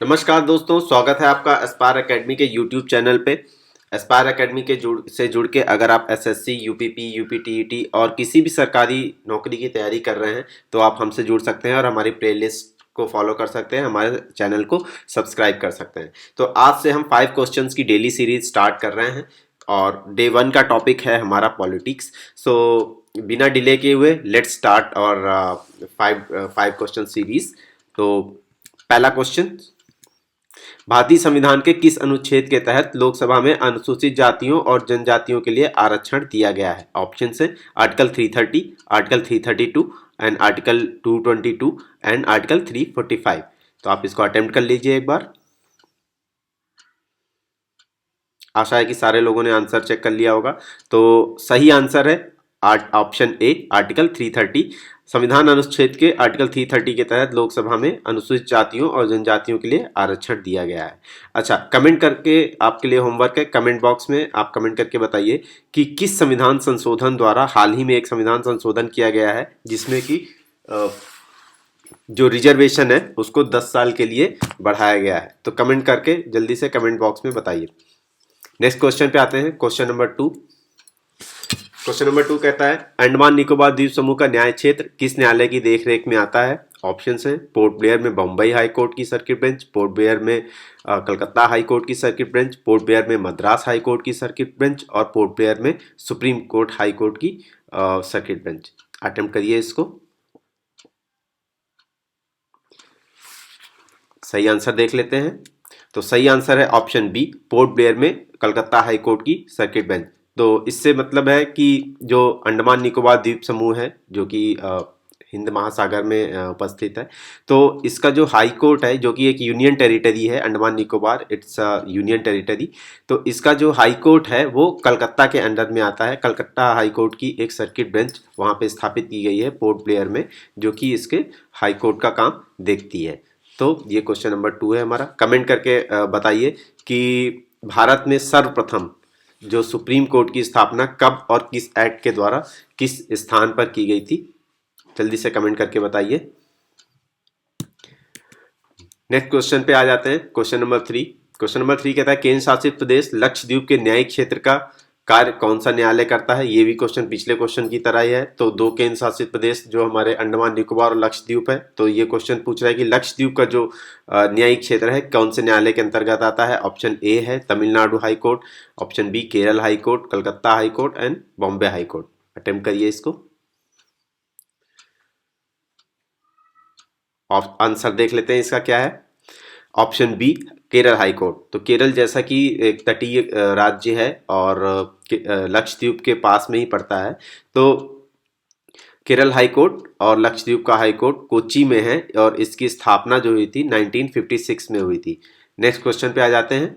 नमस्कार दोस्तों, स्वागत है आपका एस्पायर एकेडमी के यूट्यूब चैनल पे। एस्पायर एकेडमी के जुड़ के अगर आप एसएससी, यूपीपी, यूपीटीईटी और किसी भी सरकारी नौकरी की तैयारी कर रहे हैं तो आप हमसे जुड़ सकते हैं और हमारी प्लेलिस्ट को फॉलो कर सकते हैं, हमारे चैनल को सब्सक्राइब कर सकते हैं। तो आज से हम 5 क्वेश्चंस की डेली सीरीज स्टार्ट कर रहे हैं और डे 1 का टॉपिक है हमारा पॉलिटिक्स। सो बिना डिले किए हुए लेट्स स्टार्ट और 5 क्वेश्चन सीरीज। तो पहला क्वेश्चन, भारतीय संविधान के किस अनुच्छेद के तहत लोकसभा में अनुसूचित जातियों और जनजातियों के लिए आरक्षण दिया गया है? ऑप्शन है article 330, article 332 and article 222 and article 345। तो आप इसको अटेम्प्ट कर लीजिए एक बार। आशा है कि सारे लोगों ने आंसर चेक कर लिया होगा। तो सही आंसर है ऑप्शन ए, आर्टिकल 330। संविधान अनुच्छेद के आर्टिकल 330 के तहत लोकसभा में अनुसूचित जातियों और जनजातियों के लिए आरक्षण दिया गया है। अच्छा, कमेंट करके आपके लिए होमवर्क है, कमेंट बॉक्स में आप कमेंट करके बताइए कि किस संविधान संशोधन द्वारा हाल ही में एक संविधान संशोधन किया गया है जिसमें कि जो रिजर्वेशन है उसको 10 साल के लिए बढ़ाया गया है। तो कमेंट करके जल्दी से कमेंट बॉक्स में बताइए। नेक्स्ट क्वेश्चन पे आते हैं, क्वेश्चन नंबर 2। क्वेश्चन नंबर 2 कहता है, अंडमान निकोबार द्वीप समूह का न्याय क्षेत्र किस न्यायालय की देखरेख में आता है? ऑप्शंस हैं पोर्ट ब्लेयर में बम्बई हाई कोर्ट की सर्किट बेंच, पोर्ट ब्लेयर में कलकत्ता हाई कोर्ट की सर्किट बेंच, पोर्ट ब्लेयर में मद्रास हाई कोर्ट की सर्किट बेंच और पोर्ट ब्लेयर में सुप्रीम कोर्ट हाई कोर्ट की सर्किट बेंच। अटेम्प्ट करिए इसको। सही आंसर देख लेते हैं। तो सही आंसर है ऑप्शन बी, पोर्ट ब्लेयर में कलकत्ता हाई कोर्ट की सर्किट बेंच। तो इससे मतलब है कि जो अंडमान निकोबार द्वीप समूह है जो कि हिंद महासागर में उपस्थित है, तो इसका जो हाई कोर्ट है जो कि एक यूनियन टेरिटरी है, Andaman Nicobar it's union territory. तो इसका जो हाई कोर्ट है वो कलकत्ता के अंडर में आता है। कलकत्ता हाई कोर्ट की एक सर्किट बेंच वहाँ पे स्थापित की गई है पोर्ट ब्लेयर में, जो कि इसके हाई कोर्ट का काम देखती है। तो ये क्वेश्चन नंबर 2 है हमारा। कमेंट करके बताइए कि भारत में सर्वप्रथम जो सुप्रीम कोर्ट की स्थापना कब और किस एक्ट के द्वारा किस स्थान पर की गई थी? जल्दी से कमेंट करके बताइए। नेक्स्ट क्वेश्चन पे आ जाते हैं, क्वेश्चन नंबर 3। क्वेश्चन नंबर 3 कहता है, केंद्र शासित प्रदेश लक्षद्वीप के न्यायिक क्षेत्र का कार्य कौन सा न्यायालय करता है? ये भी क्वेश्चन पिछले क्वेश्चन की तरह ही है। तो 2 केंद्र शासित प्रदेश जो हमारे अंडमान निकोबार और लक्षद्वीप है, तो ये क्वेश्चन पूछ रहा है कि लक्षद्वीप का जो न्यायिक क्षेत्र है कौन से न्यायालय के अंतर्गत आता है? ऑप्शन ए है Tamil Nadu high court, option B Kerala high court, Calcutta high court and Bombay high court. Attempt करिए इसको। आंसर देख लेते हैं इसका क्या है। Option B Kerala high court. तो केरल जैसा कि एक तटीय राज्य है और लक्षद्वीप के पास में ही पड़ता है, तो केरल हाई कोर्ट और लक्षद्वीप का हाई कोर्ट कोच्चि में है और इसकी स्थापना जो हुई थी 1956 में हुई थी। नेक्स्ट क्वेश्चन पे आ जाते हैं,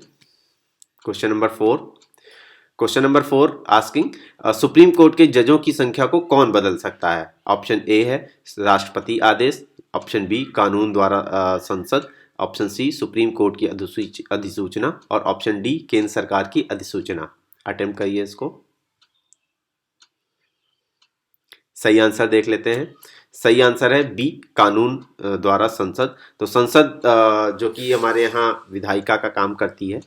question number 4। Question number 4 asking, supreme court के जजों की संख्या को कौन बदल सकता है? ऑप्शन ए है राष्ट्रपति आदेश, ऑप्शन बी कानून द्वारा संसद, ऑप्शन सी सुप्रीम कोर्ट की अधिसूचना और ऑप्शन डी केंद्र सरकार की अधिसूचना। अटेम्प्ट करिए इसको। सही आंसर देख लेते हैं। सही आंसर है बी कानून द्वारा संसद। तो संसद जो कि हमारे यहाँ विधायिका का काम करती है,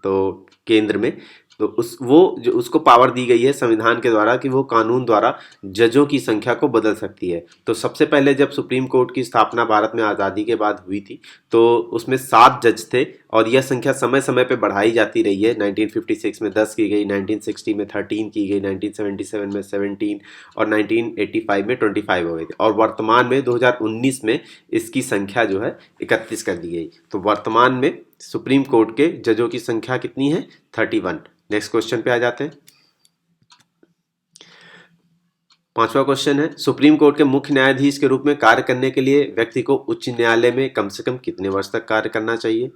तो केंद्र में, तो उसको पावर दी गई है संविधान के द्वारा कि वो कानून द्वारा जजों की संख्या को बदल सकती है। तो सबसे पहले जब सुप्रीम कोर्ट की स्थापना भारत में आज़ादी के बाद हुई थी तो उसमें 7 जज थे और यह संख्या समय समय पे बढ़ाई जाती रही है। 1956 में 10 की गई, 1960 में 13 की गई, 1977 में 17 और 1985 में 25 हो गई थी और वर्तमान में 2019 में इसकी संख्या जो है 31 कर दी गई। तो वर्तमान में सुप्रीम कोर्ट के जजों की संख्या कितनी है? 31। नेक्स्ट क्वेश्चन पे आ जाते हैं। 5वां क्वेश्चन है, सुप्रीम कोर्ट के मुख्य न्यायाधीश के रूप में कार्य करने के लिए व्यक्ति को उच्च न्यायालय में कम से कम कितने वर्ष तक कार्य करना चाहिए?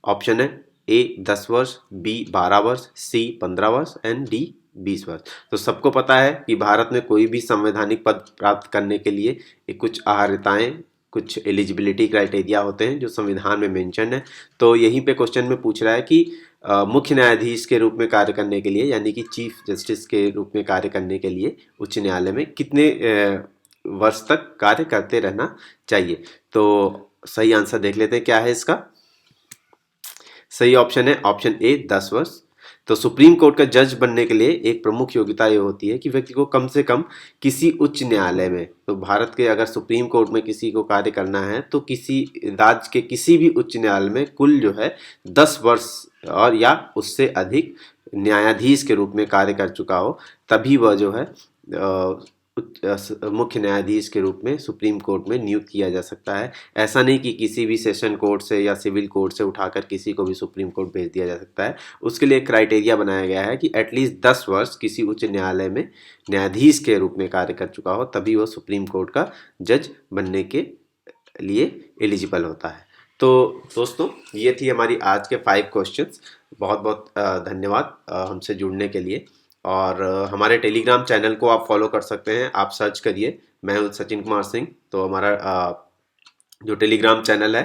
ऑप्शन है ए 10 वर्ष, बी 12 वर्ष, सी 15 वर्ष एंड डी 20 वर्ष। तो सबको पता है कि भारत में कोई भी संवैधानिक पद प्राप्त करने के लिए कुछ अर्हताएं, कुछ एलिजिबिलिटी क्राइटेरिया होते हैं जो संविधान में मेंशन है। तो यहीं पे क्वेश्चन में पूछ रहा है कि मुख्य न्यायाधीश के रूप में कार्य करने के लिए यानी कि चीफ जस्टिस के रूप में कार्य करने के लिए उच्च न्यायालय में कितने वर्ष तक कार्य करते रहना चाहिए? तो सही आंसर देख लेते हैं क्या है इसका। सही ऑप्शन है ऑप्शन ए 10 वर्ष। तो सुप्रीम कोर्ट का जज बनने के लिए एक प्रमुख योग्यता ये होती है कि व्यक्ति को कम से कम किसी उच्च न्यायालय में, तो भारत के अगर सुप्रीम कोर्ट में किसी को कार्य करना है तो किसी राज्य के किसी भी उच्च न्यायालय में कुल जो है 10 वर्ष और या उससे अधिक न्यायाधीश के रूप में कार्य कर चुका हो, तभी वह जो है मुख्य न्यायाधीश के रूप में सुप्रीम कोर्ट में नियुक्त किया जा सकता है। ऐसा नहीं कि किसी भी सेशन कोर्ट से या सिविल कोर्ट से उठाकर किसी को भी सुप्रीम कोर्ट भेज दिया जा सकता है। उसके लिए एक क्राइटेरिया बनाया गया है कि एटलीस्ट 10 वर्ष किसी उच्च न्यायालय में न्यायाधीश के रूप में कार्य कर चुका हो, तभी वो सुप्रीम कोर्ट का जज बनने के लिए एलिजिबल होता है। तो दोस्तों, ये थी हमारी आज के 5 क्वेश्चंस। बहुत बहुत धन्यवाद हमसे जुड़ने के लिए। और हमारे टेलीग्राम चैनल को आप फॉलो कर सकते हैं। आप सर्च करिए, मैं हूँ सचिन कुमार सिंह। तो हमारा जो टेलीग्राम चैनल है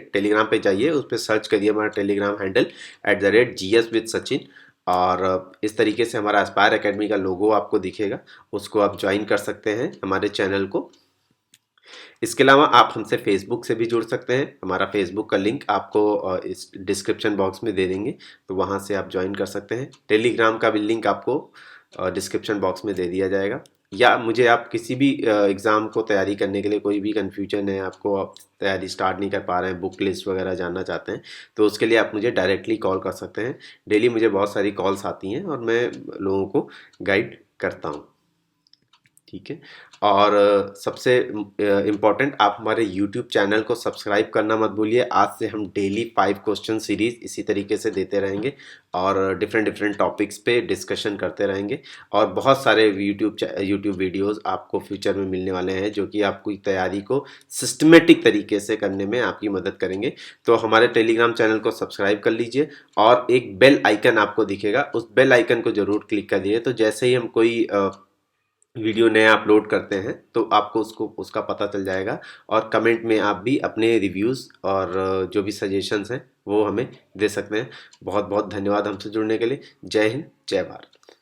टेलीग्राम पे जाइए, उस पर सर्च करिए हमारा Telegram handle @GS with Sachin। और इस तरीके से हमारा एस्पायर एकेडमी का लोगो आपको दिखेगा, उसको आप ज्वाइन कर सकते हैं हमारे चैनल को। इसके अलावा आप हमसे फेसबुक से भी जुड़ सकते हैं। हमारा फेसबुक का लिंक आपको इस डिस्क्रिप्शन बॉक्स में दे देंगे, तो वहाँ से आप ज्वाइन कर सकते हैं। टेलीग्राम का भी लिंक आपको डिस्क्रिप्शन बॉक्स में दे दिया जाएगा। या मुझे आप किसी भी एग्ज़ाम को तैयारी करने के लिए कोई भी कन्फ्यूजन है, आपको आप तैयारी स्टार्ट नहीं कर पा रहे हैं, बुक लिस्ट वगैरह जानना चाहते हैं, तो उसके लिए आप मुझे डायरेक्टली कॉल कर सकते हैं। डेली मुझे बहुत सारी कॉल्स आती हैं और मैं लोगों को गाइड करता हूँ। ठीक है। और सबसे इम्पॉर्टेंट, आप हमारे यूट्यूब चैनल को सब्सक्राइब करना मत भूलिए। आज से हम डेली 5 क्वेश्चन सीरीज इसी तरीके से देते रहेंगे और डिफरेंट टॉपिक्स पे डिस्कशन करते रहेंगे। और बहुत सारे यूट्यूब वीडियोस आपको फ्यूचर में मिलने वाले हैं, जो कि आपकी तैयारी को सिस्टमेटिक तरीके से करने में आपकी मदद करेंगे। तो हमारे टेलीग्राम चैनल को सब्सक्राइब कर लीजिए और एक बेल आइकन आपको दिखेगा, उस बेल आइकन को जरूर क्लिक कर दीजिए। तो जैसे ही हम कोई वीडियो नया अपलोड करते हैं तो आपको उसका पता चल जाएगा। और कमेंट में आप भी अपने रिव्यूज़ और जो भी सजेशंस हैं वो हमें दे सकते हैं। बहुत बहुत धन्यवाद हमसे जुड़ने के लिए। जय हिंद, जय भारत।